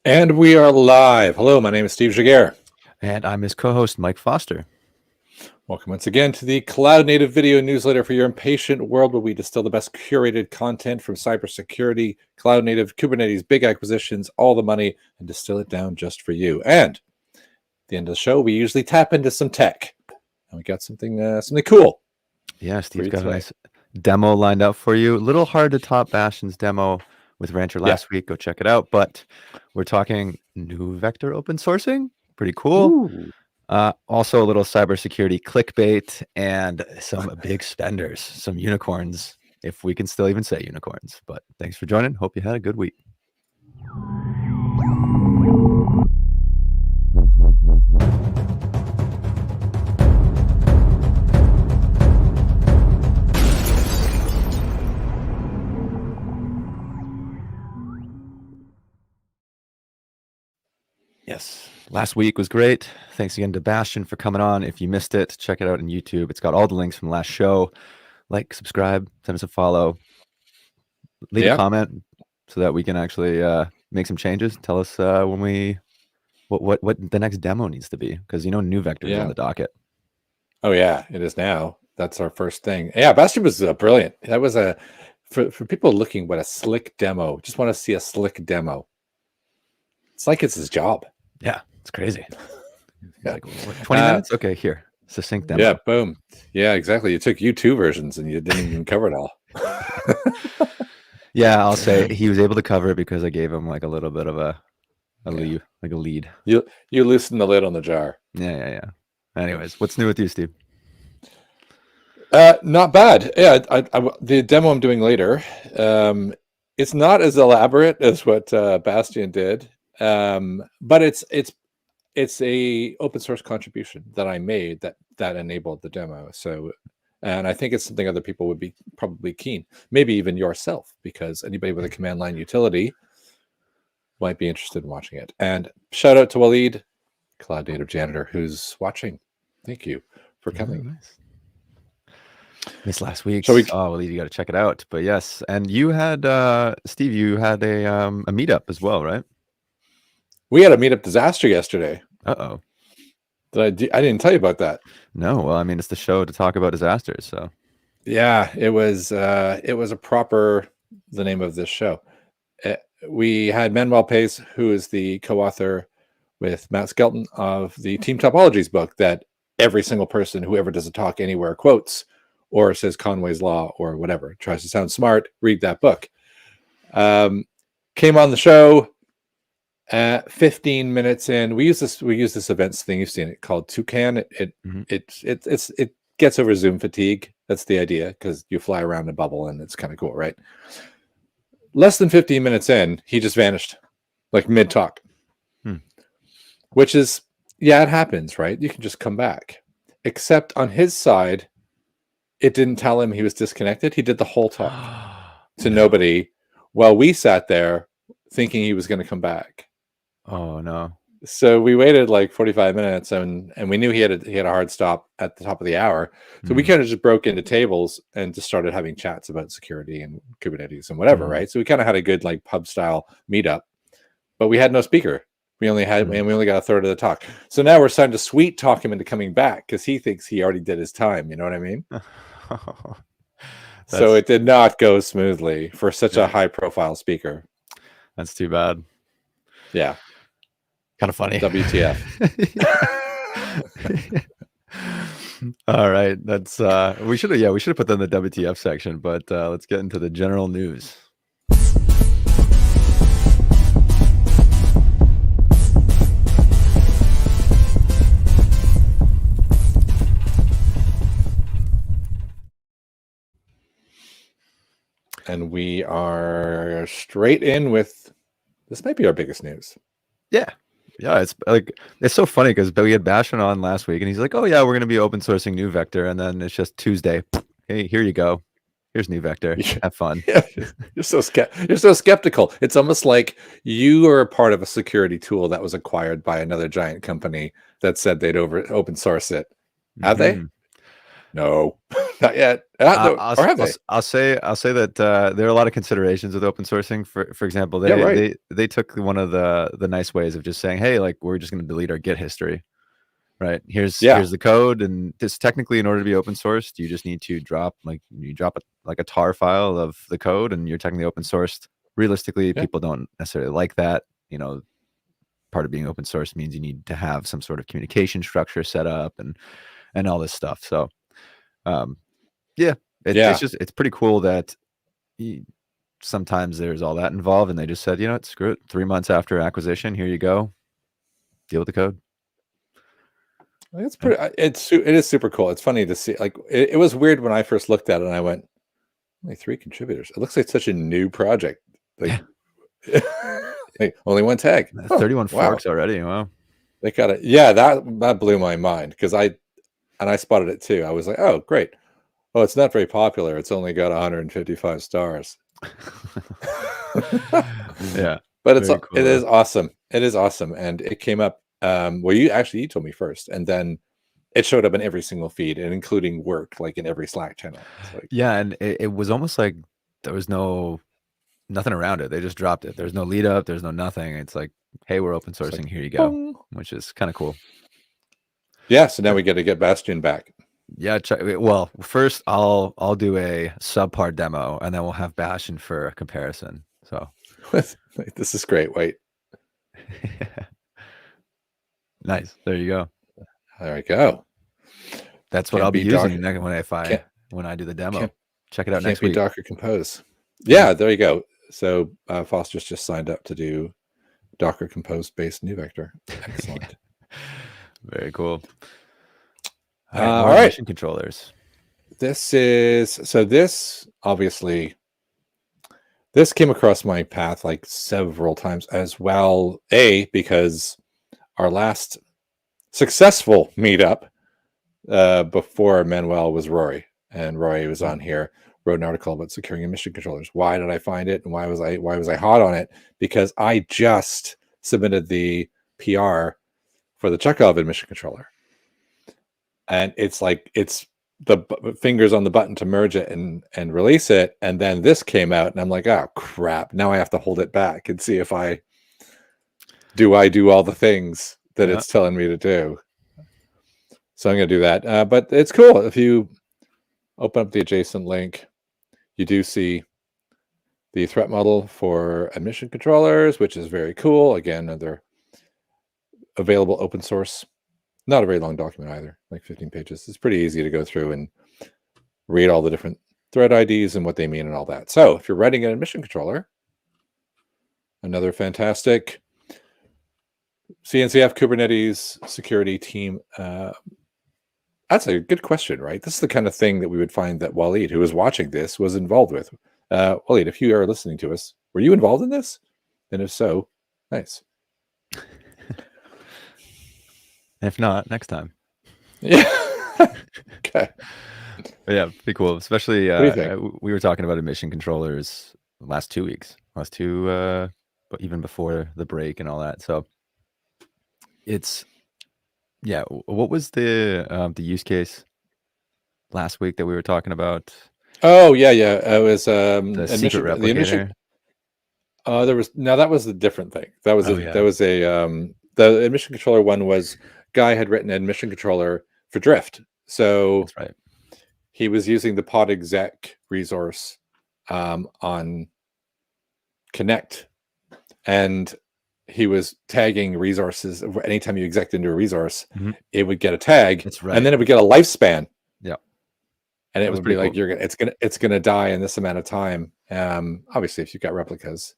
And we are live. Hello, my name is Steve Jaguar. And I'm his co-host, Mike Foster. Welcome once again to the Cloud Native Video Newsletter for your impatient world, where we distill the best curated content from cybersecurity, cloud native, Kubernetes, big acquisitions, all the money, and distill it down just for you. And at the end of the show, we usually tap into some tech. And we got something cool. Yeah, Steve's got a nice demo lined up for you. A little hard to top Bastian's demo with Ranche last week. Go check it out. But we're talking new vector open sourcing. Pretty cool. Also a little cybersecurity clickbait and some big spenders, some unicorns, if we can still even say unicorns. But thanks for joining. Hope you had a good week. Yes, last week was great. Thanks again to Bastian for coming on. If you missed it, check it out on YouTube. It's got all the links from the last show. Like, subscribe, send us a follow, leave a comment so that we can actually make some changes. Tell us when what the next demo needs to be, because new vector is on the docket. Oh yeah, it is now. That's our first thing. Yeah, Bastian was brilliant. That was for people looking what a slick demo. Just want to see a slick demo. It's like it's his job. Yeah, it's crazy. Like, 20 minutes? Okay, here. Succinct demo. Yeah, boom. Yeah, exactly. You took U2 versions and you didn't even cover it all. Yeah, I'll say he was able to cover it because I gave him like a little bit of a lead. You loosened the lid on the jar. Yeah. Anyways, what's new with you, Steve? Not bad. Yeah, the demo I'm doing later. It's not as elaborate as what Bastian did. But it's a open source contribution that I made that enabled the demo. So, and I think it's something other people would be probably keen, maybe even yourself, because anybody with a command line utility might be interested in watching it. And shout out to Waleed, Cloud Native Janitor, who's watching. Thank you for coming. Nice. Missed last week. Waleed, you got to check it out. But yes, and you had Steve, you had a meetup as well, right? We had a meetup disaster yesterday. Uh-oh. I didn't tell you about that. No, well, I mean, it's the show to talk about disasters, so. Yeah, it was a proper, the name of this show. We had Manuel Pace, who is the co-author with Matt Skelton of the Team Topologies book that every single person who ever does a talk anywhere quotes or says Conway's Law or whatever, tries to sound smart, read that book. Came on the show. 15 minutes in, we use this events thing, you've seen it, called Toucan. It gets over Zoom fatigue. That's the idea, because you fly around a bubble and it's kind of cool, right? Less than 15 minutes in, he just vanished, like mid talk. Which is, yeah, it happens, right? You can just come back. Except on his side, it didn't tell him he was disconnected. He did the whole talk to nobody, while we sat there thinking he was going to come back. Oh no! So we waited like 45 minutes, and we knew he had a hard stop at the top of the hour. So we kind of just broke into tables and just started having chats about security and Kubernetes and whatever, right? So we kind of had a good like pub style meetup, but we had no speaker. We only had we only got a third of the talk. So now we're starting to sweet talk him into coming back because he thinks he already did his time. You know what I mean? So it did not go smoothly for such a high profile speaker. That's too bad. Yeah. Kind of funny. WTF. All right. That's we should have put that in the WTF section, but let's get into the general news. And we are straight in with, this might be our biggest news. Yeah, it's so funny because we had Bastian on last week and he's like, oh yeah, we're going to be open sourcing new vector, and then it's just Tuesday. Hey, here you go. Here's new vector. Have fun. Yeah, you're so skeptical. It's almost like you are a part of a security tool that was acquired by another giant company that said they'd open source it. Have they? No. Not yet. Or have they? I'll say that there are a lot of considerations with open sourcing. For example, they took one of the nice ways of just saying, hey, like we're just going to delete our Git history, right? Here's the code, and this technically, in order to be open sourced, you just need to drop a tar file of the code, and you're technically open sourced. Realistically, people don't necessarily like that. You know, part of being open source means you need to have some sort of communication structure set up and all this stuff. So, it's pretty cool that sometimes there's all that involved, and they just said, you know what, screw it. 3 months after acquisition, here you go. Deal with the code. It's pretty. It is super cool. It's funny to see. Like it was weird when I first looked at it, and I went, only 3 contributors. It looks like such a new project. Like, like only 1 tag. 31 forks already. Wow. They got it. Yeah, that blew my mind because I spotted it too. I was like, oh, great. Oh, it's not very popular. It's only got 155 stars. Yeah, but it is awesome. It is awesome, and it came up. Well, you told me first, and then it showed up in every single feed, and including work, like in every Slack channel. And it was almost like there was nothing around it. They just dropped it. There's no lead up. There's no nothing. It's like, hey, we're open sourcing. Here you go, boom. Which is kind of cool. Yeah. So now we get to get Bastian back. Yeah. Well, first I'll do a subpar demo, and then we'll have Bastian for a comparison. So this is great. Wait. Nice. There you go. There we go. That's what I'll be using when I do the demo. Check it out next week. Docker Compose. Yeah, there you go. So Foster's just signed up to do Docker Compose based new vector. Excellent. Very cool. All right. Mission controllers. This obviously came across my path like several times as well. Because our last successful meetup before Manuel was Rory, and Rory was on here, wrote an article about securing emission controllers. Why did I find it, and why was I hot on it? Because I just submitted the PR for the Checkov emission controller, and it's the fingers on the button to merge it and release it, and then this came out, and I'm like, oh crap! Now I have to hold it back and see if I do all the things that it's telling me to do. So I'm going to do that. But it's cool. If you open up the adjacent link, you do see the threat model for admission controllers, which is very cool. Again, they're available open source. Not a very long document either, like 15 pages. It's pretty easy to go through and read all the different thread IDs and what they mean and all that. So if you're writing an admission controller, another fantastic CNCF Kubernetes security team. That's a good question, right? This is the kind of thing that we would find that Waleed, who was watching this, was involved with. Waleed, if you are listening to us, were you involved in this? And if so, nice. If not, next time. Yeah. Okay. But yeah, pretty cool. Especially we were talking about emission controllers the last 2 weeks. But even before the break and all that. So what was the use case last week that we were talking about? Oh yeah. It was the secret replicator. That was a different thing. That was the admission controller one was guy had written an admission controller for Drift. So that's right. He was using the pod exec resource on Connect, and he was tagging resources. Anytime you exec into a resource, it would get a tag, that's right. And then it would get a lifespan. Yeah, and it would be like cool. It's gonna die in this amount of time. Obviously, if you've got replicas,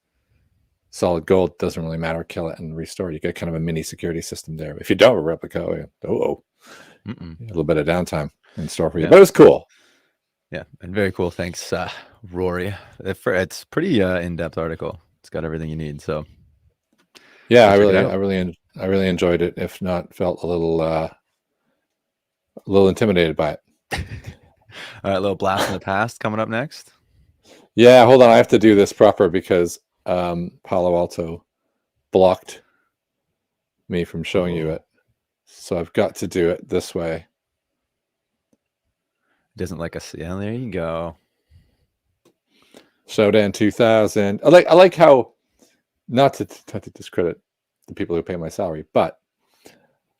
solid gold doesn't really matter. Kill it and restore. You get kind of a mini security system there. If you don't have a replica, a little bit of downtime in store for you. But it was cool. Yeah, and very cool. Thanks, Rory. It's pretty in-depth article. It's got everything you need. So yeah, I really enjoyed it. If not, felt a little intimidated by it. All right, a little blast from the past coming up next. Yeah, hold on. I have to do this proper because Palo Alto blocked me from showing you it. So I've got to do it this way. doesn't like us. Yeah, there you go. Showdown 2000. I like how, not to discredit the people who pay my salary, but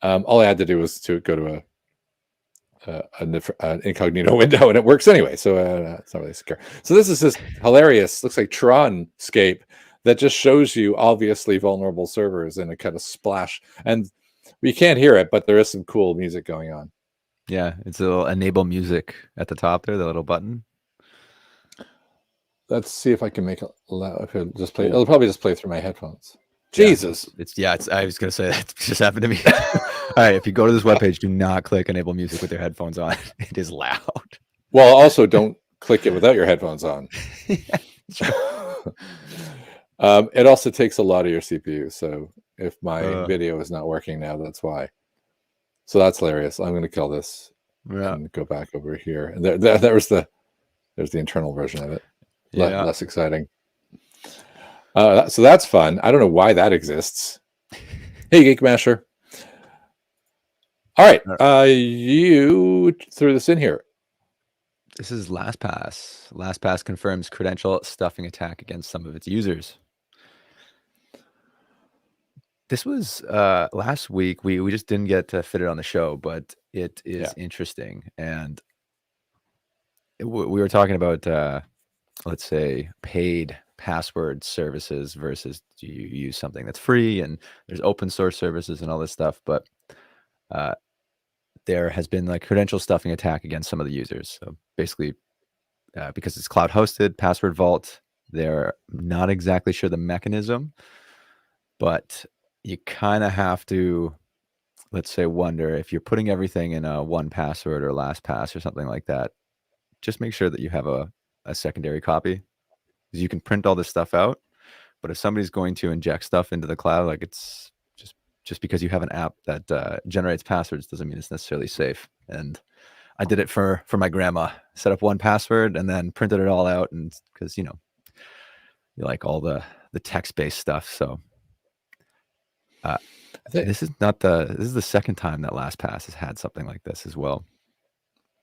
all I had to do was to go to an incognito window, and it works anyway. So it's not really secure. So this is this hilarious, looks like tronscape that just shows you obviously vulnerable servers in a kind of splash. And we can't hear it, but there is some cool music going on. Yeah, it's a little enable music at the top there, the little button. Let's see if I can make it loud. Just play. It'll probably just play through my headphones. Jesus. It's I was gonna say that just happened to me. All right, if you go to this webpage, do not click enable music with your headphones on. It is loud. Well, also don't click it without your headphones on. It also takes a lot of your CPU. So if my video is not working now, that's why. So that's hilarious. I'm going to kill this and go back over here. And there's the internal version of it. Yeah. Less exciting. So that's fun. I don't know why that exists. Hey, Geek Masher. All right. You threw this in here. This is LastPass. LastPass confirms credential stuffing attack against some of its users. This was last week. We just didn't get to fit it on the show, but it is interesting. And we were talking about, let's say, paid password services versus do you use something that's free, and there's open source services and all this stuff. But there has been like credential stuffing attack against some of the users. So basically, because it's cloud hosted, password vault, they're not exactly sure the mechanism, but you kind of have to, let's say, wonder if you're putting everything in a 1Password or LastPass or something like that, just make sure that you have a secondary copy, because you can print all this stuff out. But if somebody's going to inject stuff into the cloud, like it's just because you have an app that generates passwords doesn't mean it's necessarily safe. And I did it for my grandma, set up 1Password and then printed it all out. And because, you like all the text-based stuff. So this is the second time that LastPass has had something like this as well.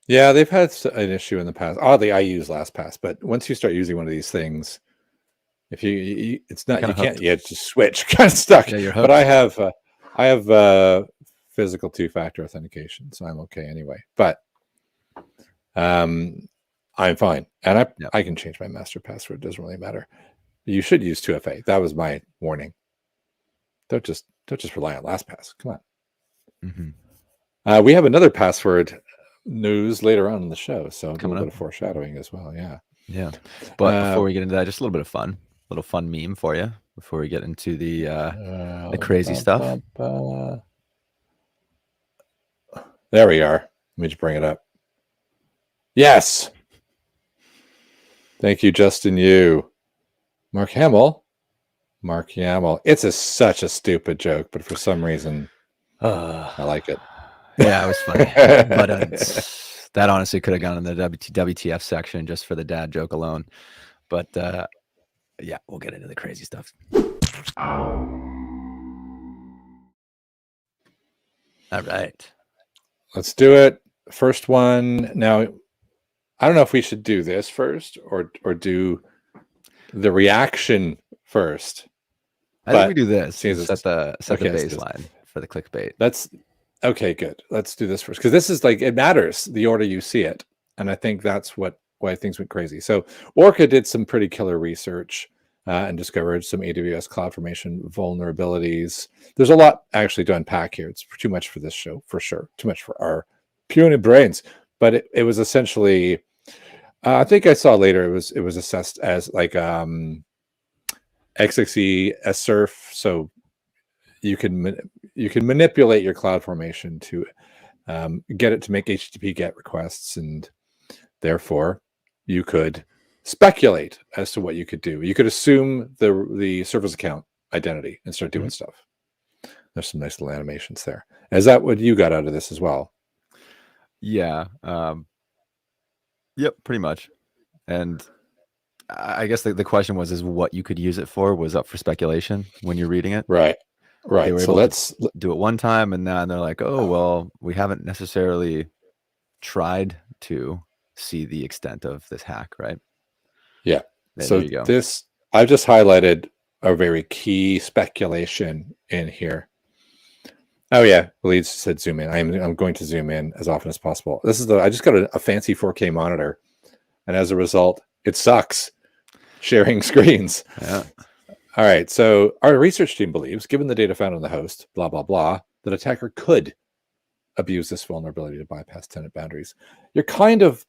Yeah, they've had an issue in the past. Oddly, I use LastPass, but once you start using one of these things, if it's not, you can't, you just switch, kind of stuck. Yeah, you're hooked. But I have physical two-factor authentication, so I'm okay anyway. But I'm fine, and I can change my master password. It doesn't really matter. You should use 2FA. That was my warning. Don't just rely on LastPass. Come on. Mm-hmm. We have another password news later on in the show, so a little bit of foreshadowing as well. Yeah. But before we get into that, just a little bit of fun, meme for you before we get into the crazy stuff. There we are. Let me just bring it up. Yes. Thank you, Justin. Mark Hamill. It's such a stupid joke, but for some reason, I like it. Yeah, it was funny. But that honestly could have gone in the WTF section just for the dad joke alone. But yeah, we'll get into the crazy stuff. All right. Let's do it. First one. Now, I don't know if we should do this first or do the reaction first. I think we do this. Set the baseline for the clickbait. Okay, good. Let's do this first, because this is like, it matters the order you see it, and I think that's why things went crazy. So Orca did some pretty killer research and discovered some AWS CloudFormation vulnerabilities. There's a lot actually to unpack here. It's too much for this show, for sure. Too much for our puny brains. But it was essentially, I think I saw later, it was assessed as like XXE SURF. So you can manipulate your CloudFormation to get it to make HTTP GET requests, and therefore you could speculate as to what you could do. You could assume the server's account identity and start doing stuff. There's some nice little animations there. Is that what you got out of this as well? Yeah. Yep, pretty much. And I guess the question is what you could use it for was up for speculation when you're reading it. Right. So let's do it one time, and then they're like, oh, well, we haven't necessarily tried to see the extent of this hack, right? Yeah. There you go. This, I've just highlighted a very key speculation in here. Oh yeah, Leeds said zoom in. I'm going to zoom in as often as possible. This is I just got a fancy 4K monitor, and as a result, it sucks sharing screens. Yeah. All right. So our research team believes, given the data found on the host, blah blah blah, that attacker could abuse this vulnerability to bypass tenant boundaries. You're kind of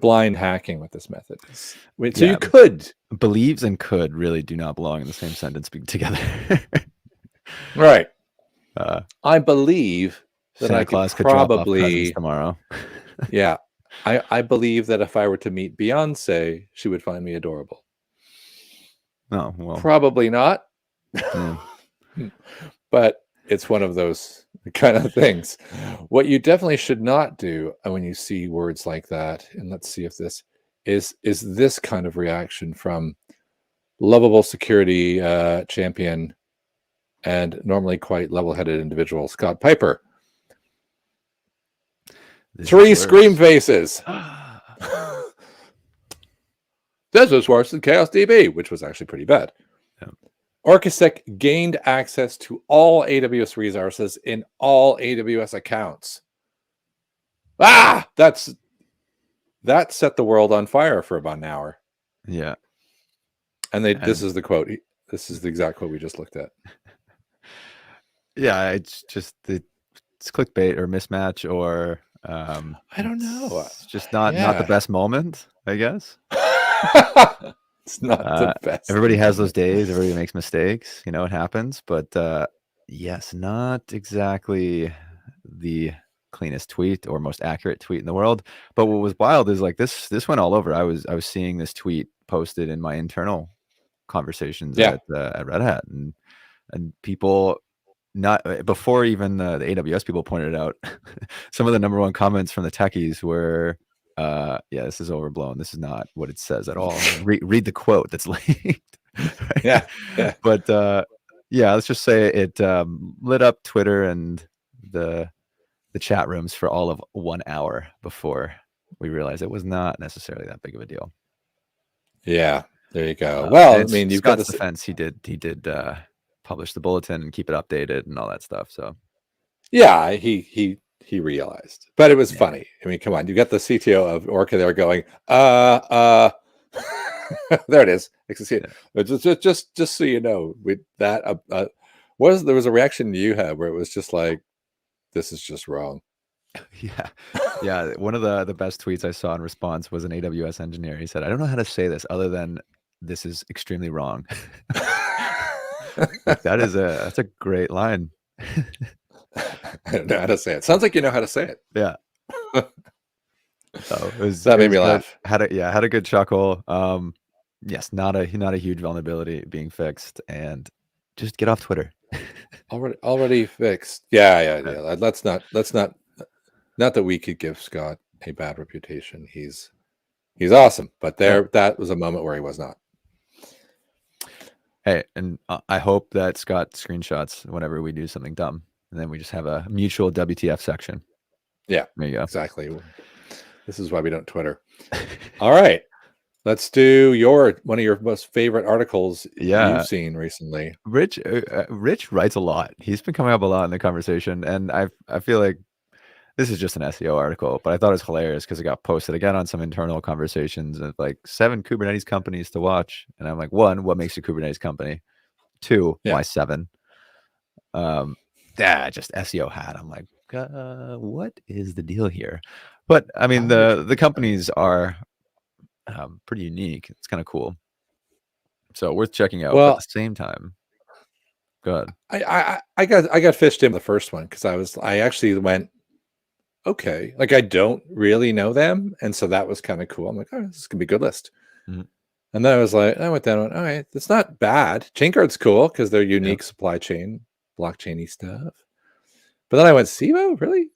blind hacking with this method. So you could. Believes and could really do not belong in the same sentence together. Right. I believe that Santa I Claus could could drop off probably presents tomorrow. Yeah. I believe that if I were to meet Beyonce, she would find me adorable. Oh, well. Probably not. But it's one of those kind of things. What you definitely should not do when you see words like that, and let's see if this is this kind of reaction from lovable security champion and normally quite level-headed individual Scott Piper. Three scream faces. This is worse than Chaos DB, which was actually pretty bad. Yeah. Orcasec gained access to all AWS resources in all AWS accounts. That set the world on fire for about an hour. Yeah. And this is the quote. This is the exact quote we just looked at. Yeah, it's just it's clickbait or mismatch or I don't know. It's just not the best moment, I guess. It's not the best. Everybody has those days. Everybody makes mistakes. It happens. But yes, not exactly the cleanest tweet or most accurate tweet in the world. But what was wild is like this went all over. I was seeing this tweet posted in my internal conversations at Red Hat, and people, not before even the AWS people pointed out, some of the number one comments from the techies were, this is overblown. This is not what it says at all. Read the quote that's leaked. Right? Yeah. But let's just say it lit up Twitter and the chat rooms for all of 1 hour before we realized it was not necessarily that big of a deal. Yeah, there you go. Well, I mean, you've got Scott's defense. He did publish the bulletin and keep it updated and all that stuff. So yeah, he realized, but it was funny. I mean, come on, you got the CTO of Orca there going, there it is. Just so you know, with that, there was a reaction you had where it was just like, this is just wrong. Yeah. One of the best tweets I saw in response was an AWS engineer. He said, "I don't know how to say this other than this is extremely wrong." That's a great line. I don't know how to say it. Sounds like you know how to say it. Yeah. That made me laugh. Had a good chuckle. Yes, not a huge vulnerability being fixed, and just get off Twitter. already fixed. Yeah. Let's not that we could give Scott a bad reputation. He's awesome, but that was a moment where he was not. Hey, and I hope that Scott screenshots whenever we do something dumb, and then we just have a mutual WTF section. Yeah, there you go. Exactly. This is why we don't Twitter. All right, let's do one of your most favorite articles you've seen recently. Rich writes a lot. He's been coming up a lot in the conversation, and I feel like this is just an SEO article, but I thought it was hilarious because it got posted again on some internal conversations of like 7 Kubernetes companies to watch. And I'm like, 1, what makes a Kubernetes company? 2, why 7? Just SEO hat. I'm like, what is the deal here? But I mean, the companies are pretty unique. It's kind of cool. So worth checking out. But at the same time, go ahead. I got fished in the first one because I actually went, okay, like I don't really know them, and so that was kind of cool. I'm like, oh, this is gonna be a good list. Mm-hmm. And then I was like, I went down and went, all right, it's not bad. ChainGuard's cool because they're unique supply chain, blockchainy stuff. But then I went, Sivo, really?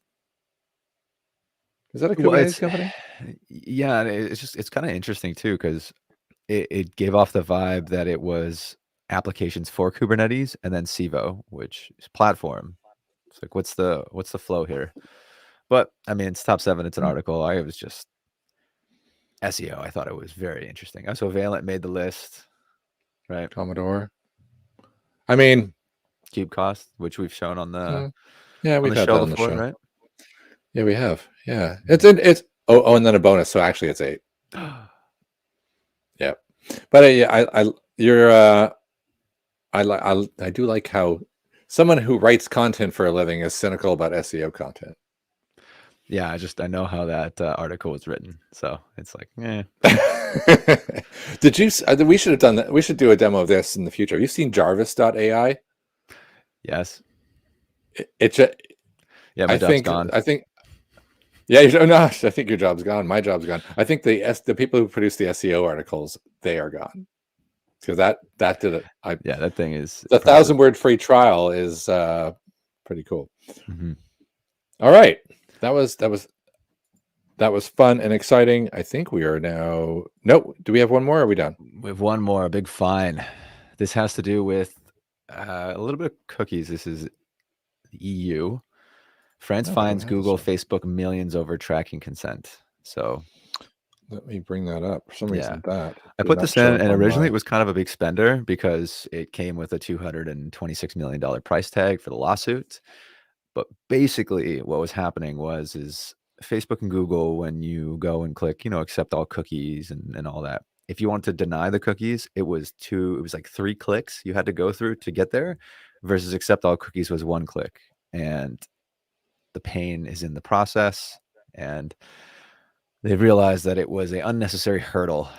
Is that a Kubernetes company? Yeah, it's kind of interesting too because it gave off the vibe that it was applications for Kubernetes and then Sivo, which is platform. It's like, what's the flow here? But I mean, it's top 7. It's an article. I was just SEO, I thought it was very interesting. So Valent made the list, right? Commodore. I mean, KubeCost, which we've shown on the we've had show that on the before, show. right? Yeah, we have. Yeah, it's and then a bonus. So actually, it's 8. Yeah, but you're I do like how someone who writes content for a living is cynical about SEO content. Yeah, I know how that article was written, so it's like, Did you? We should have done that. We should do a demo of this in the future. Have you seen Jarvis.ai? Yes. Yeah, my job's gone. I think. Yeah, no, I think your job's gone. My job's gone. I think the people who produce the SEO articles, they are gone. Because that did it. That thing is the 1,000-word free trial is pretty cool. Mm-hmm. All right, that was fun and exciting. I think we are now. Nope. Do we have one more? Or are we done? We have one more. A big fine. This has to do with a little bit of cookies. This is the EU. France fines Google, Facebook millions over tracking consent. So let me bring that up. For some reason, I put this in, and originally it was kind of a big spender because it came with a $226 million price tag for the lawsuit. But basically, what was happening is Facebook and Google, when you go and click, accept all cookies and all that, if you want to deny the cookies, it was like 3 clicks you had to go through to get there, versus accept all cookies was 1 click. And the pain is in the process, and they realized that it was an unnecessary hurdle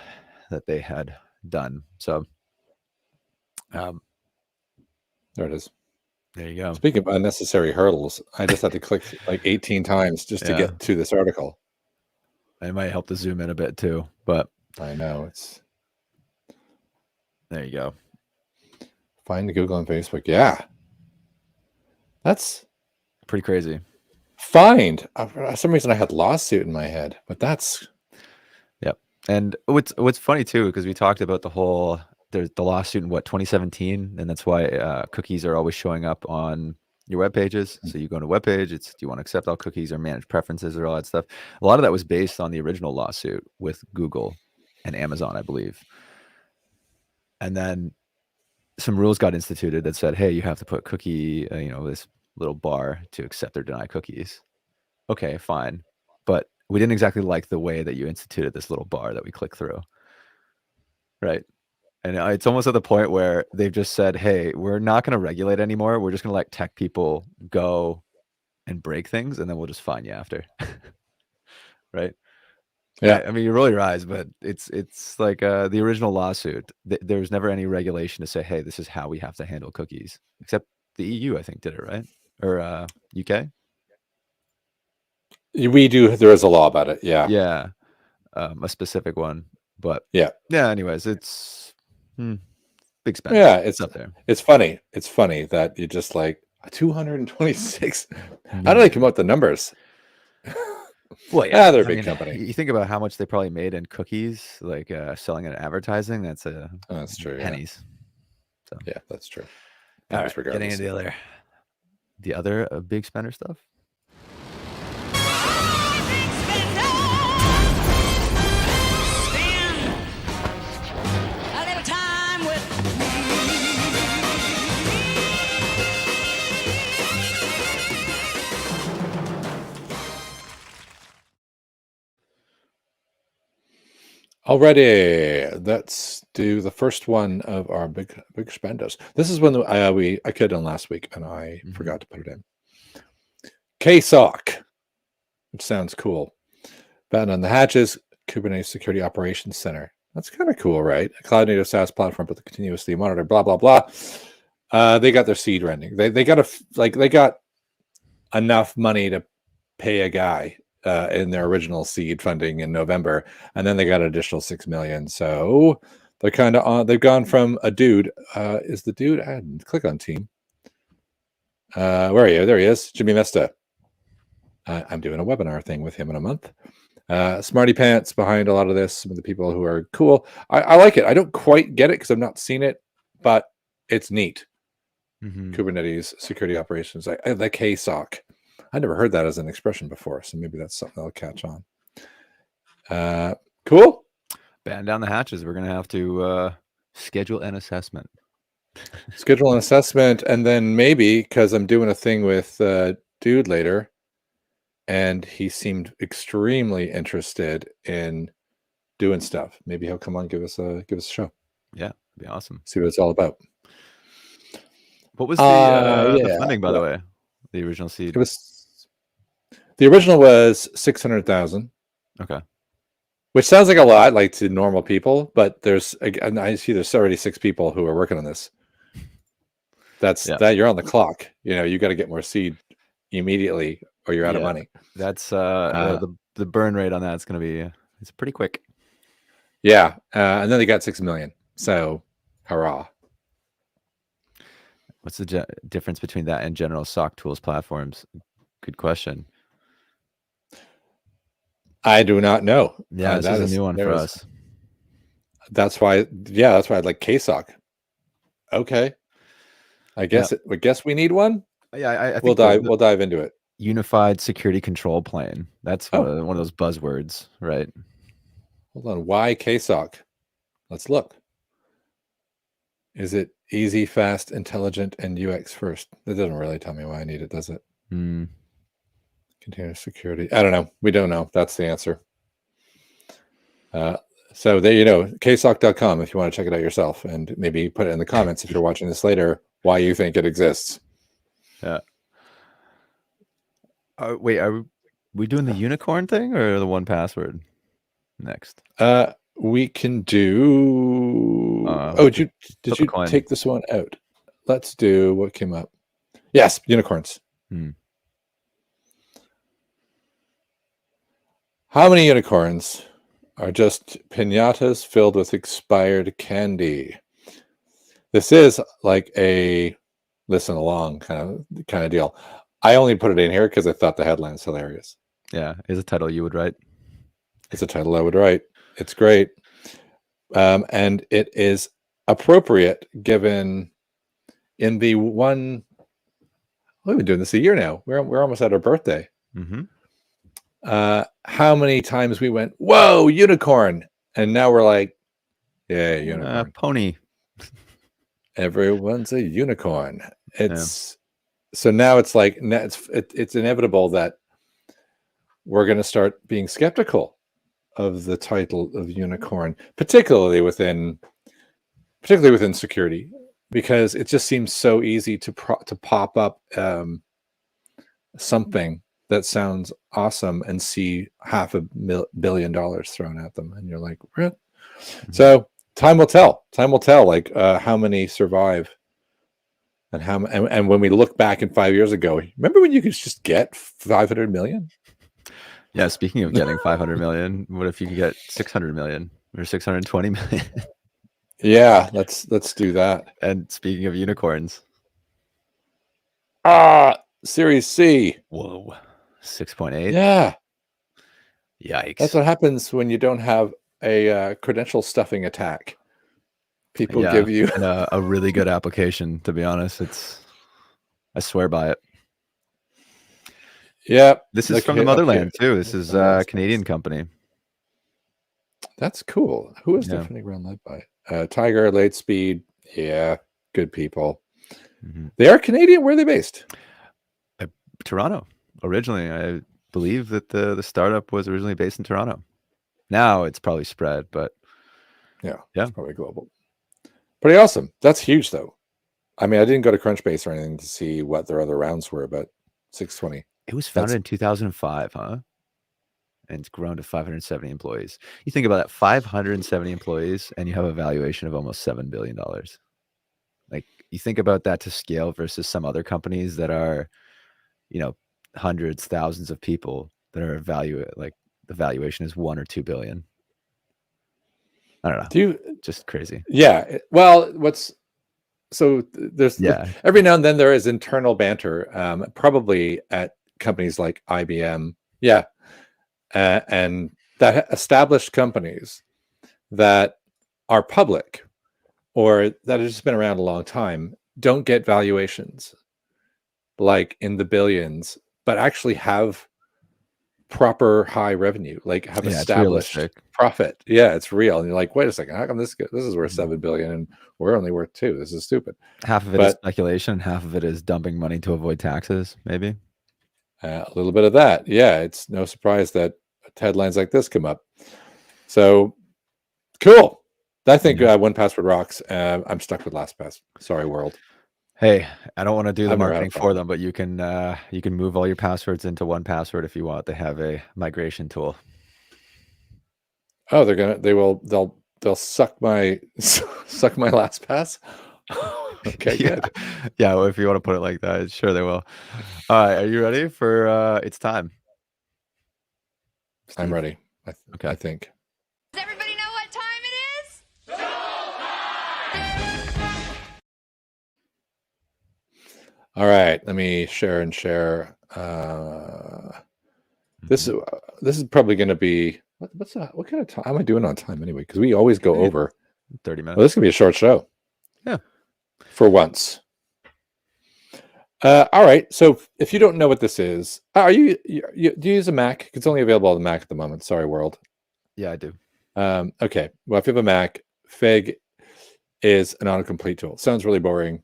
that they had done. So there it is. There you go. Speaking of unnecessary hurdles, I just had to click like 18 times just to get to this article. It might help to zoom in a bit too, but I know it's. There you go. Find Google and Facebook. Yeah, that's pretty crazy. Find. For some reason, I had lawsuit in my head, but that's. Yep. And what's funny too, because we talked about the lawsuit in 2017, and that's why cookies are always showing up on your web pages. So you go to a web page, do you want to accept all cookies or manage preferences or all that stuff? A lot of that was based on the original lawsuit with Google and Amazon, I believe. And then some rules got instituted that said, hey, you have to put cookie, this little bar to accept or deny cookies. Okay, fine. But we didn't exactly like the way that you instituted this little bar that we click through. Right. And it's almost at the point where they've just said, hey, we're not going to regulate anymore. We're just going to let tech people go and break things, and then we'll just fine you after. Right. Yeah. I mean, you roll your eyes, but it's like the original lawsuit. There was never any regulation to say, hey, this is how we have to handle cookies, except the EU, I think, did it, right? Or UK? We do. There is a law about it. Yeah. Yeah. A specific one. But yeah. Anyways, it's big spend. Yeah. It's up there. It's funny. It's funny that you just like 226. How do they come up with the numbers? Well, yeah, they're a big company. You think about how much they probably made in cookies, like selling and advertising. That's true. Pennies. So yeah, that's true. All right, getting into the other big spender stuff. Alrighty, let's do the first one of our big spendos. This is one I could have done last week, and I forgot to put it in. Ksock, which sounds cool. Bound on the hatches, Kubernetes Security Operations Center. That's kind of cool, right? A cloud-native SaaS platform, but continuously monitor. Blah blah blah. They got their seed rending. They got enough money to pay a guy in their original seed funding in November, and then they got an additional $6 million. So they're kind of on. They've gone from a dude. Is the dude? Click on team. Where are you? There he is, Jimmy Mesta. I'm doing a webinar thing with him in a month. Smarty Pants behind a lot of this. Some of the people who are cool. I like it. I don't quite get it because I've not seen it, but it's neat. Kubernetes security operations. The Ksock. I never heard that as an expression before, so maybe that's something I'll catch on. Cool. Batten down the hatches. We're going to have to schedule an assessment. Schedule an assessment, and then maybe, because I'm doing a thing with Dude later, and he seemed extremely interested in doing stuff. Maybe he'll come on, give us a show. Yeah, that'd be awesome. See what it's all about. What was the funding, by the way? The original seed. The original was 600,000. Okay. Which sounds like a lot, like to normal people, but I see there's already 6 people who are working on this. That you're on the clock. You got to get more seed immediately, or you're out of money. That's the burn rate on that's going to be it's pretty quick. Yeah, and then they got 6 million. So, hurrah! What's the difference between that and general SOC tools platforms? Good question. I do not know. Yeah, this is a new one for us. That's why. Yeah, that's why I'd like Ksock. Okay, I guess we need one. Yeah, I think we'll dive into it. Unified security control plane. That's one of those buzzwords, right? Hold on. Why Ksock? Let's look. Is it easy, fast, intelligent, and UX first? It doesn't really tell me why I need it, does it? Container security. I don't know. We don't know. That's the answer. So there ksock.com if you want to check it out yourself, and maybe put it in the comments if you're watching this later why you think it exists. Yeah. Wait, are we doing the unicorn thing or the 1Password next? We can do. Did you take this one out? Let's do what came up. Yes, unicorns. How many unicorns are just piñatas filled with expired candy? This is like a listen along kind of deal. I only put it in here because I thought the headline's hilarious. Yeah, it's a title you would write. It's a title I would write. It's great. And it is appropriate given in the one. We've been doing this a year now. We're almost at our birthday. How many times we went, whoa, unicorn, and now we're like, yeah, unicorn, pony. Everyone's a unicorn. So now it's like it's inevitable that we're going to start being skeptical of the title of unicorn, particularly within security, because it just seems so easy to pop up something that sounds awesome and see $500 million thrown at them, and you're like, really? So time will tell. Like how many survive, and when we look back in 5 years ago, remember when you could just get 500 million? Yeah. Speaking of getting 500 million, what if you could get 600 million or 620 million? Yeah, let's do that. And speaking of unicorns, Series C. Whoa, 6.8. Yeah. Yikes. That's what happens when you don't have a credential stuffing attack. People give you a really good application. To be honest, I swear by it. Yeah. This is from the motherland too. This is a Canadian company. That's coul. Who is the funding round led by? Tiger, Lightspeed. Yeah, good people. They are Canadian. Where are they based? Toronto. Originally, I believe that the startup was originally based in Toronto. Now it's probably spread, but it's probably global. Pretty awesome. That's huge, though. I mean, I didn't go to Crunchbase or anything to see what their other rounds were, but 620. It was founded in 2005, huh? And it's grown to 570 employees. You think about that, 570 employees, and you have a valuation of almost $7 billion. Like, you think about that to scale versus some other companies that are, hundreds, thousands of people that are like the valuation is 1 or 2 billion. I don't know. Just crazy. Yeah. Well, there's every now and then there is internal banter, probably at companies like IBM. Yeah. And that established companies that are public or that have just been around a long time don't get valuations like in the billions, but actually have proper high revenue, like have established profit. Yeah, it's real. And you're like, wait a second, how come this is worth $7 billion and we're only worth $2 billion? This is stupid. Half of it is speculation, half of it is dumping money to avoid taxes, maybe. A little bit of that. Yeah, it's no surprise that headlines like this come up. So cool. I think 1Password rocks. I'm stuck with LastPass. Sorry, world. Hey, I don't want to do the marketing for them, but you can move all your passwords into 1Password if you want. They have a migration tool. Oh, they'll suck my LastPass. Okay, good. Yeah, well, if you want to put it like that, sure they will. All right, are you ready for it's time? Steve. I'm ready. Okay. I think. Does everybody know what time it is? All right, let me share. This is probably going to be what kind of time am I doing on time anyway? Because we always go over 30 minutes. Well, this is gonna be a short show. Yeah, for once. All right. So if you don't know what this is, do you use a Mac? It's only available on the Mac at the moment. Sorry, world. Yeah, I do. Okay. Well, if you have a Mac, Fig is an autocomplete tool. Sounds really boring,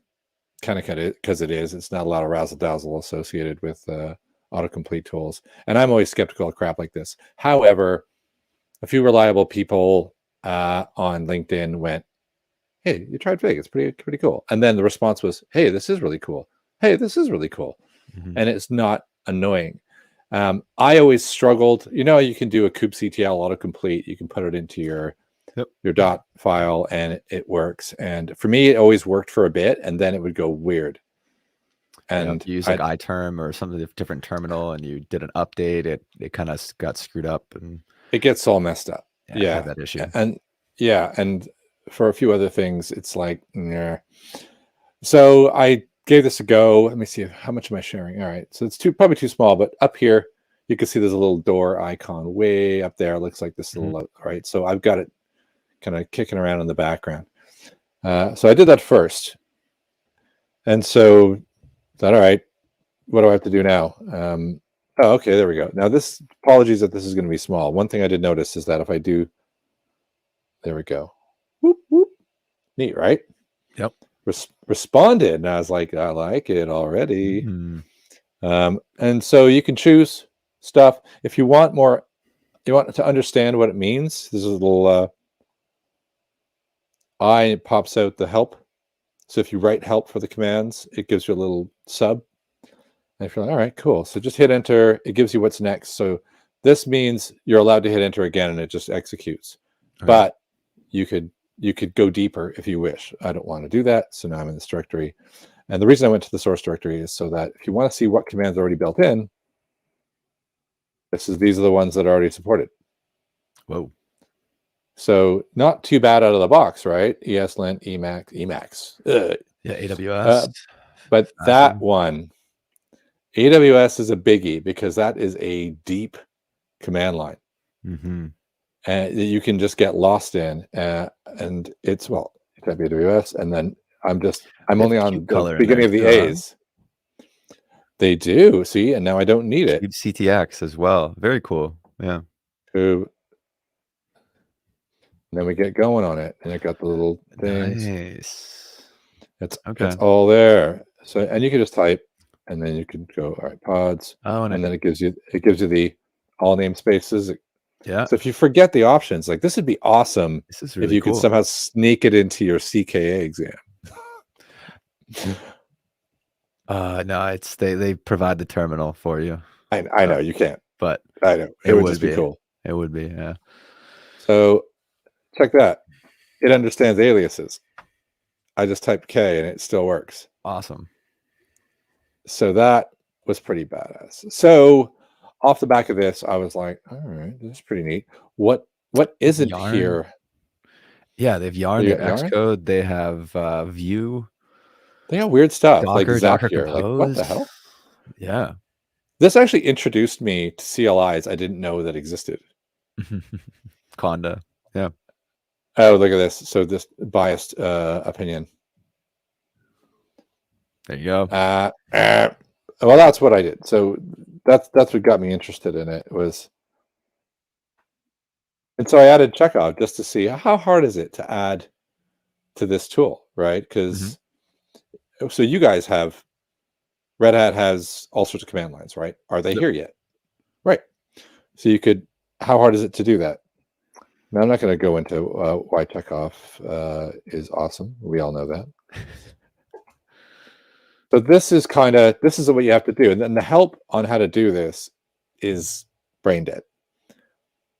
kind of because it is. It's not a lot of razzle dazzle associated with autocomplete tools, and I'm always skeptical of crap like this. However, a few reliable people on LinkedIn went, "Hey, you tried Fig? It's pretty cool." And then the response was, "Hey, this is really cool. Hey, this is really cool," and it's not annoying. I always struggled. You can do a kubectl autocomplete. You can put it into your dot file, and it works. And for me, it always worked for a bit, and then it would go weird. And you use like iTerm or something different terminal, and you did an update. It kind of got screwed up, and it gets all messed up. Yeah, I had that issue. And for a few other things, it's like, nah. So I gave this a go. Let me see, how much am I sharing? All right, so it's probably too small, but up here you can see there's a little door icon way up there. It looks like this little right. So I've got it kind of kicking around in the background. So I did that first, and so all right, what do I have to do now? Oh, okay, there we go. Now apologies that this is going to be small. One thing I did notice is that if I do, there we go. Whoop, whoop. Neat, right? Yep. Responded, and I was like, I like it already. And so you can choose stuff if you want more. You want to understand what it means. There's a little eye, it pops out the help. So if you write help for the commands, it gives you a little sub. And if you're like, all right, cool. So just hit enter. It gives you what's next. So this means you're allowed to hit enter again, and it just executes. Okay. But you could go deeper if you wish. I don't want to do that. So now I'm in this directory. And the reason I went to the source directory is so that if you want to see what commands are already built in, these are the ones that are already supported. Whoa. So not too bad out of the box, right? ESLint, Emacs. Ugh. Yeah, AWS. But that one, AWS is a biggie because that is a deep command line. And you can just get lost in, and it's AWS, and then I'm only on the beginning of the A's. They do, see, and now I don't need it. CTX as well. Very cool. Yeah. And then we get going on it, and it got the little things. Nice. It's all there. So, and you can just type, and then you can go, all right, pods. Oh, and then it gives you the all namespaces. Yeah. So if you forget the options, like this would be awesome. This is really if you could somehow sneak it into your CKA exam. No, they provide the terminal for you. I know you can't, but I know it would just be cool. It would be, yeah. So check that. It understands aliases. I just typed K and it still works. Awesome. So that was pretty badass. So off the back of this, I was like, all right, this is pretty neat. What isn't Yarn. here? Yeah, they have Yarn, they have Xcode, they have Vue. They have weird stuff Docker, like Zapier. Like, what the hell? Yeah. This actually introduced me to CLIs I didn't know that existed. Conda. Yeah. Oh, look at this. So this biased opinion. There you go. well, that's what I did. So that's what got me interested in it was, and so I added Checkov just to see how hard is it to add to this tool, right? Because so you guys have Red Hat has all sorts of command lines, right? Are they here yet? Right. So you could. How hard is it to do that? Now I'm not going to go into why Checkov is awesome. We all know that. But this is what you have to do, and then the help on how to do this is brain dead.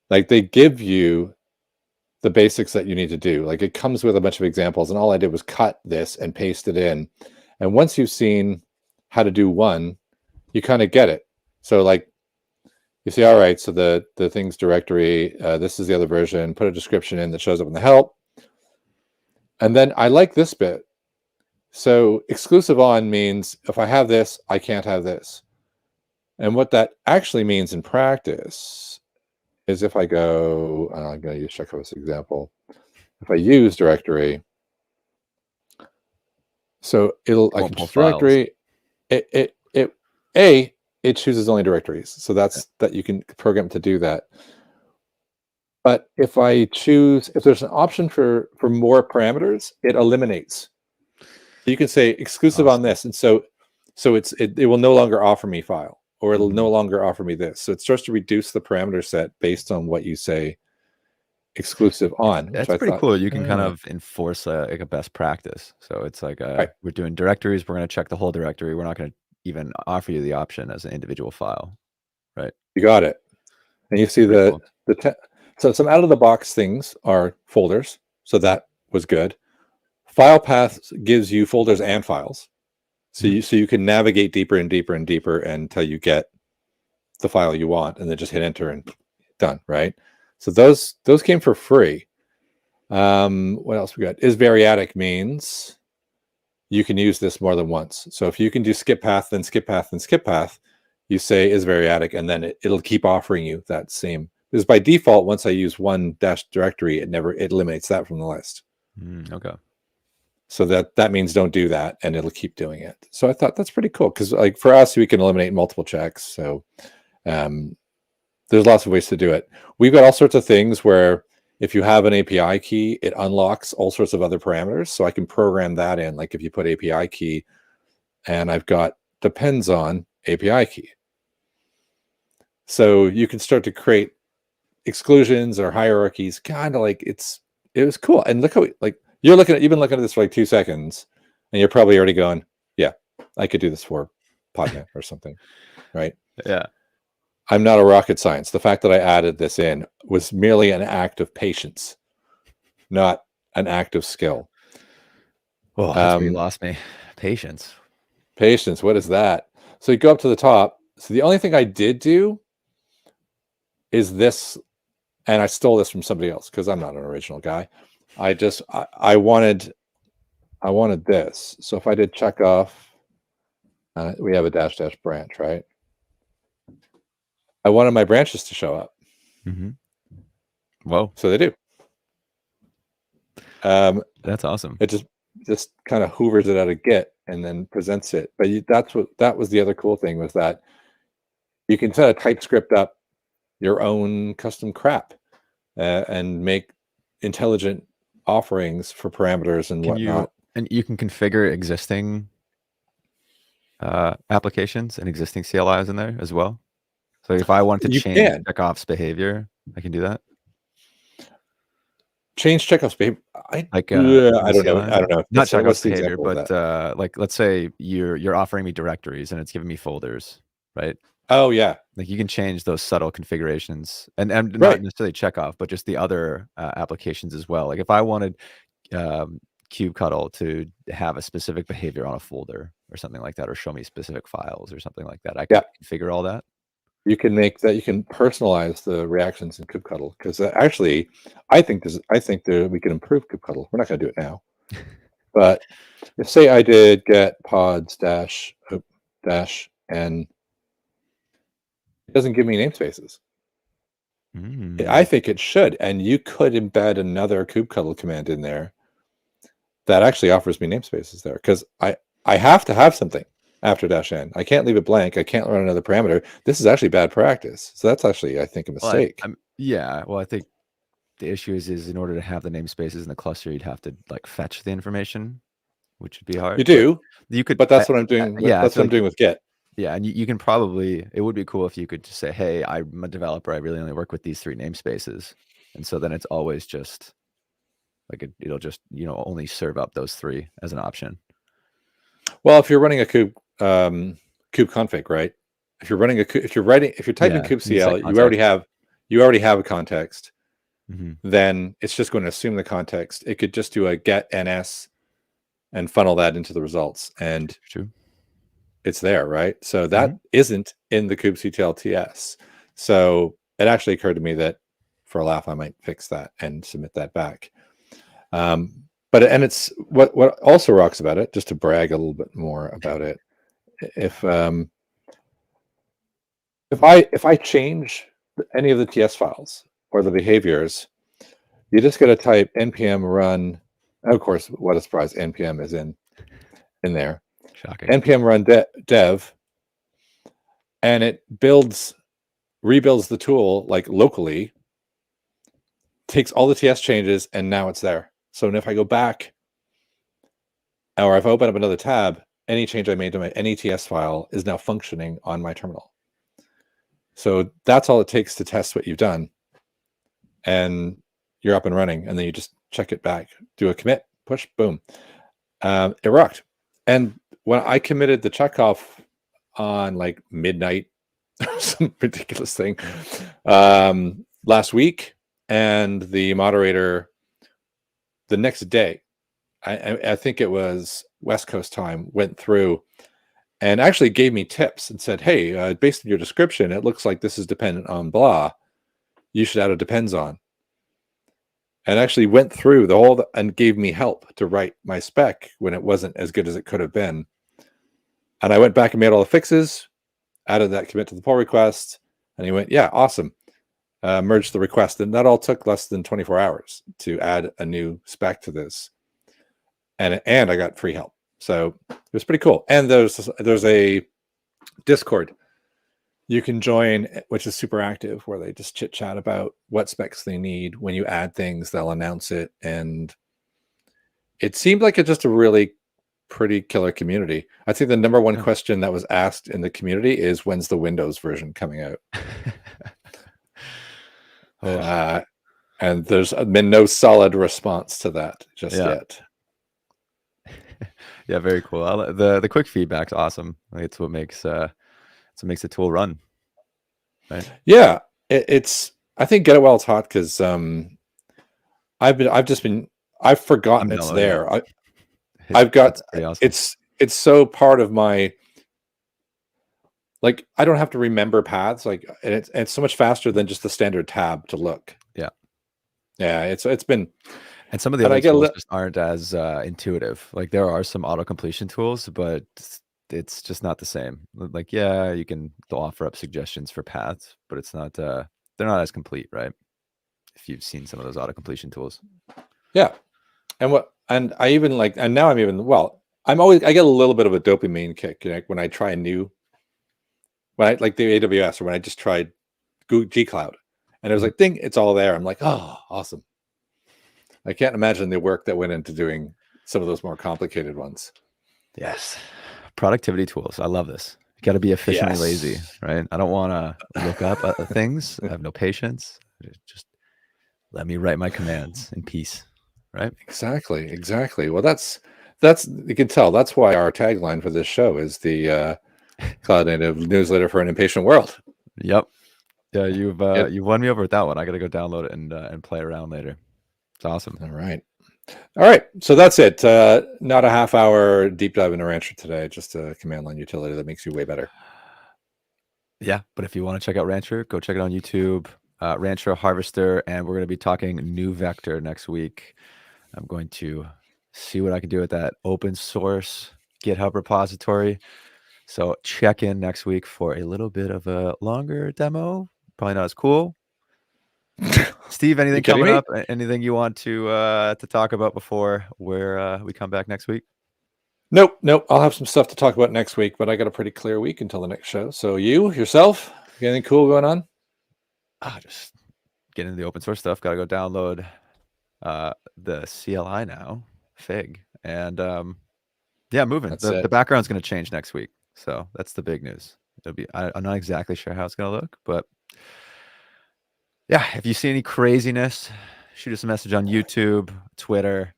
Like they give you the basics that you need to do. Like it comes with a bunch of examples, and all I did was cut this and paste it in. And once you've seen how to do one, you kind of get it. So like you see, all right, so the things directory, this is the other version, put a description in that shows up in the help. And then I like this bit. So exclusive on means if I have this, I can't have this. And what that actually means in practice is if I go, I'm going to use Chekhov's example. If I use directory, so I can choose directory. It chooses only directories. So that you can program to do that. But if there's an option for more parameters, it eliminates. You can say exclusive on this, and so it will no longer offer me file, or it'll no longer offer me this. So it starts to reduce the parameter set based on what you say exclusive on. That's pretty cool. You can kind of enforce like a best practice. So it's like we're doing directories. We're going to check the whole directory. We're not going to even offer you the option as an individual file, right? You got it. And you see so some out of the box things are folders. So that was good. File paths gives you folders and files. So you can navigate deeper and deeper and deeper until you get the file you want, and then just hit enter and done, right? So those came for free. What else we got? Is variadic means you can use this more than once. So if you can do skip path, then skip path, then skip path, you say is variadic, and then it'll keep offering you that same. Because by default, once I use one dash directory, it eliminates that from the list. Okay. So that means don't do that, and it'll keep doing it. So I thought that's pretty cool because like for us, we can eliminate multiple checks. So there's lots of ways to do it. We've got all sorts of things where if you have an API key, it unlocks all sorts of other parameters. So I can program that in. Like if you put API key, and I've got depends on API key. So you can start to create exclusions or hierarchies, kind of like it was cool. And look how you've been looking at this for like 2 seconds, and you're probably already going, yeah, I could do this for Podman or something, right? Yeah. I'm not a rocket science. The fact that I added this in was merely an act of patience, not an act of skill. Well, that's where you lost me. Patience. Patience. What is that? So you go up to the top. So the only thing I did do is this, and I stole this from somebody else because I'm not an original guy. I wanted this. So if I did Checkov, we have a dash branch, right? I wanted my branches to show up. Whoa. So they do. That's awesome. It just kind of hoovers it out of Git and then presents it. But that was the other cool thing, was that you can set a TypeScript up your own custom crap and make intelligent offerings for parameters and whatnot. And you can configure existing applications and existing CLIs in there as well. So if I want to change Chekhov's behavior, I can do that. Change Chekhov's behavior. I don't know. Not Chekhov's behavior, but like let's say you're offering me directories and it's giving me folders, right? Oh yeah. Like you can change those subtle configurations, and not necessarily Checkov, but just the other applications as well. Like if I wanted kubectl to have a specific behavior on a folder or something like that, or show me specific files or something like that, I can configure all that. You can make that. You can personalize the reactions in kubectl, because actually, I think that we can improve kubectl. We're not going to do it now, but if say I did get pods dash n, it doesn't give me namespaces. I think it should, and you could embed another kubectl command in there that actually offers me namespaces there, because I have to have something. after -n. I can't leave it blank. I can't run another parameter. This is actually bad practice. So that's actually, I think, a mistake. Well, I think the issue is in order to have the namespaces in the cluster, you'd have to like fetch the information, which would be hard. You do, you could, but that's what I'm doing. That's what I'm doing with Git. Yeah, and you can probably, it would be cool if you could just say, hey, I'm a developer. I really only work with these 3 namespaces. And so then it's always just like, it'll just, only serve up those 3 as an option. Well, if you're running a kube config, right? If you're running if you're typing kubectl, you already have a context. Then it's just going to assume the context. It could just do a get ns and funnel that into the results. And true. It's there, right? So that isn't in the kubectl TS. So it actually occurred to me that for a laugh, I might fix that and submit that back. But it's what also rocks about it, just to brag a little bit more about it. If I change any of the TS files or the behaviors, you just got to type npm run. Of course, what a surprise! npm is in there. Shocking. npm run dev, and it rebuilds the tool like locally, takes all the TS changes, and now it's there. So if I go back, or if I open up another tab, any change I made to any TS file is now functioning on my terminal. So that's all it takes to test what you've done, and you're up and running. And then you just check it back, do a commit, push, boom. It rocked. And when I committed the Checkov on like midnight, some ridiculous thing, last week, and the moderator the next day, I think it was West Coast time, went through and actually gave me tips and said, hey, based on your description, it looks like this is dependent on blah. You should add a depends on. And actually went through the whole and gave me help to write my spec when it wasn't as good as it could have been. And I went back and made all the fixes, added that commit to the pull request, and he went, yeah, awesome. Merged the request. And that all took less than 24 hours to add a new spec to this. And I got free help. So it was pretty cool. And there's a Discord you can join, which is super active, where they just chit chat about what specs they need. When you add things, they'll announce it. And it seemed like it's just a really pretty killer community. I think the number one question that was asked in the community is, when's the Windows version coming out? And there's been no solid response to that just yet. Yeah, very cool. The quick feedback's awesome. Like, it's what makes the tool run. Right? Yeah, I think get it while it's hot, because I've forgotten it's there. I've got awesome. It's so part of my, like, I don't have to remember paths, like, and it's so much faster than just the standard tab to look. Yeah, it's been. And some of the other tools just aren't as intuitive. Like, there are some auto completion tools, but it's just not the same. Like, yeah, they'll offer up suggestions for paths, but it's not they're not as complete, right? If you've seen some of those auto completion tools. Yeah. And I even like, and now I get a little bit of a dopamine kick, when I try like the AWS, or when I just tried G Cloud, and it was like, ding, it's all there. I'm like, oh, awesome. I can't imagine the work that went into doing some of those more complicated ones. Yes. Productivity tools. I love this. You got to be efficiently lazy, right? I don't want to look up things. I have no patience. Just let me write my commands in peace, right? Exactly. Well, that's you can tell that's why our tagline for this show is the Cloud Native newsletter for an impatient world. Yep. Yeah, you've won me over with that one. I got to go download it and play around later. It's awesome. All right. So that's it. Not a half-hour deep dive into Ranche today. Just a command line utility that makes you way better. Yeah, but if you want to check out Ranche, go check it on YouTube. Ranche Harvester, and we're going to be talking NuVector next week. I'm going to see what I can do with that open source GitHub repository. So check in next week for a little bit of a longer demo. Probably not as cool. Steve, anything coming up? Anything you want to talk about before we come back next week? Nope. I'll have some stuff to talk about next week, but I got a pretty clear week until the next show. So yourself, got anything cool going on? Just getting into the open source stuff. Got to go download the CLI now, Fig, and moving. The background's going to change next week, so that's the big news. It'll be. I'm not exactly sure how it's going to look, but yeah, if you see any craziness, shoot us a message on YouTube, Twitter,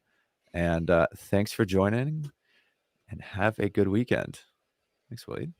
and thanks for joining. And have a good weekend. Thanks, Wade.